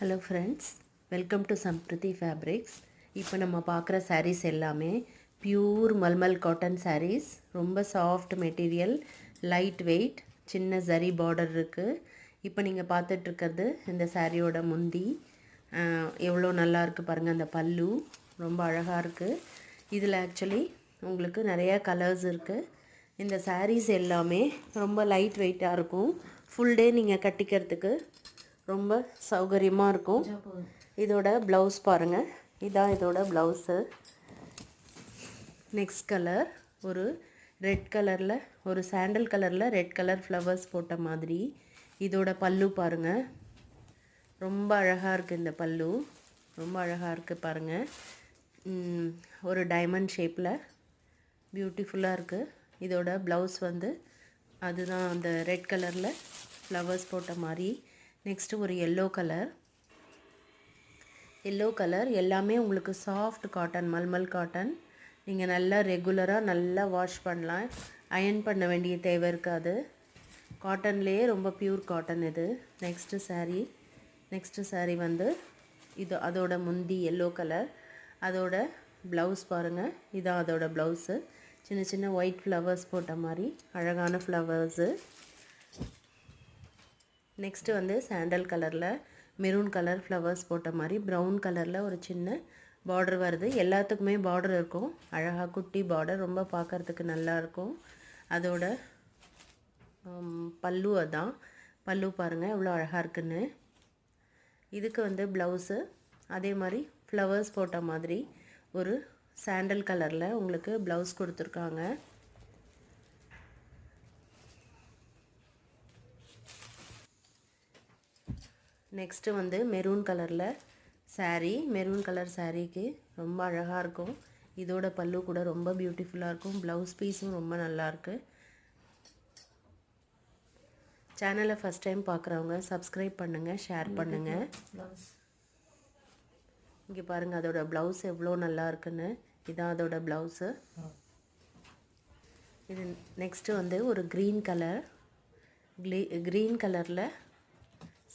Hello friends, welcome to Sampriti fabrics. இப்போ நம்ம பார்க்குற சாரீஸ் எல்லாமே பியூர் மல்மல் காட்டன் சாரீஸ். ரொம்ப சாஃப்ட் மெட்டீரியல், லைட் வெயிட், சின்ன ஜரி பார்டர் இருக்குது. இப்போ நீங்கள் பார்த்துட்ருக்கிறது இந்த சாரியோட முந்தி. எவ்வளோ நல்லா இருக்குது பாருங்கள். அந்த பல்லு ரொம்ப அழகாக இருக்குது. இதில் ஆக்சுவலி உங்களுக்கு நிறையா கலர்ஸ் இருக்குது. இந்த சாரீஸ் எல்லாமே ரொம்ப லைட் வெயிட்டாக இருக்கும். ஃபுல் டே நீங்கள் கட்டிக்கிறதுக்கு ரொம்ப சௌகரியமாக இருக்கும். இதோட ப்ளவுஸ் பாருங்கள். இதான் இதோட ப்ளவுஸு. நெக்ஸ்ட் கலர் ஒரு ரெட் கலரில், ஒரு சாண்டல் கலரில் ரெட் கலர் ஃப்ளவர்ஸ் போட்ட மாதிரி. இதோட பல்லு பாருங்கள். ரொம்ப அழகாக இருக்குது. இந்த பல்லு ரொம்ப அழகாக இருக்குது பாருங்கள். ஒரு டைமண்ட் ஷேப்பில் பியூட்டிஃபுல்லாக இருக்குது. இதோட ப்ளவுஸ் வந்து அதுதான் அந்த ரெட் கலரில் ஃப்ளவர்ஸ் போட்ட மாதிரி. நெக்ஸ்ட்டு ஒரு எல்லோ கலர் எல்லாமே உங்களுக்கு சாஃப்ட் காட்டன், மல்மல் காட்டன். நீங்கள் நல்லா ரெகுலராக நல்லா வாஷ் பண்ணலாம். அயர்ன் பண்ண வேண்டிய தேவை இருக்காது. காட்டன்லேயே ரொம்ப பியூர் காட்டன் இது. நெக்ஸ்ட்டு சாரீ வந்து இது அதோட முந்தி எல்லோ கலர். அதோட ப்ளவுஸ் பாருங்கள். இதான் அதோட ப்ளவுஸு. சின்ன சின்ன ஒயிட் ஃப்ளவர்ஸ் போட்ட மாதிரி அழகான ஃப்ளவர்ஸு. நெக்ஸ்ட்டு வந்து சாண்டல் கலரில் மெரூன் கலர் ஃப்ளவர்ஸ் போட்ட மாதிரி ப்ரௌன் கலரில் ஒரு சின்ன பார்டர் வருது. எல்லாத்துக்குமே பார்டர் இருக்கும். அழகாக குட்டி பார்டர், ரொம்ப பார்க்குறதுக்கு நல்லாயிருக்கும். அதோட பல்லு அதான். பல்லு பாருங்கள் எவ்வளோ அழகாக இருக்குன்னு. இதுக்கு வந்து ப்ளவுஸு அதே மாதிரி ஃப்ளவர்ஸ் போட்ட மாதிரி ஒரு சாண்டல் கலரில் உங்களுக்கு ப்ளவுஸ் கொடுத்துருக்காங்க. நெக்ஸ்ட்டு வந்து மெரூன் கலரில் சாரீ. மெரூன் கலர் சாரீக்கு ரொம்ப அழகாக இருக்கும். இதோட பல்லு கூட ரொம்ப பியூட்டிஃபுல்லாக இருக்கும். ப்ளவுஸ் பீஸும் ரொம்ப நல்லாயிருக்கு. சேனலை ஃபஸ்ட் டைம் பார்க்குறவங்க சப்ஸ்கிரைப் பண்ணுங்கள், ஷேர் பண்ணுங்கள். இங்கே பாருங்கள் அதோட ப்ளவுஸ் எவ்வளோ நல்லா இருக்குன்னு. இதான் அதோட ப்ளவுஸு. இது நெக்ஸ்ட்டு வந்து ஒரு க்ரீன் கலரில்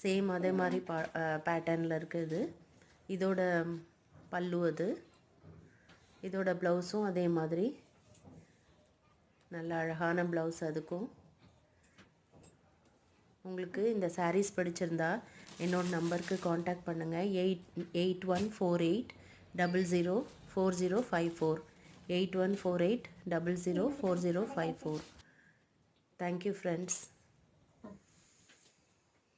சேம் அதே மாதிரி பேட்டர்னில் இருக்குது. இதோட பல்லு அது. இதோட ப்ளவுஸும் அதே மாதிரி நல்ல அழகான ப்ளவுஸ். அதுக்கும் உங்களுக்கு இந்த சாரீஸ் பிடிச்சிருந்தா என்னோட நம்பருக்கு காண்டாக்ட் பண்ணுங்கள். 8148004054 8148004054. Thank you friends.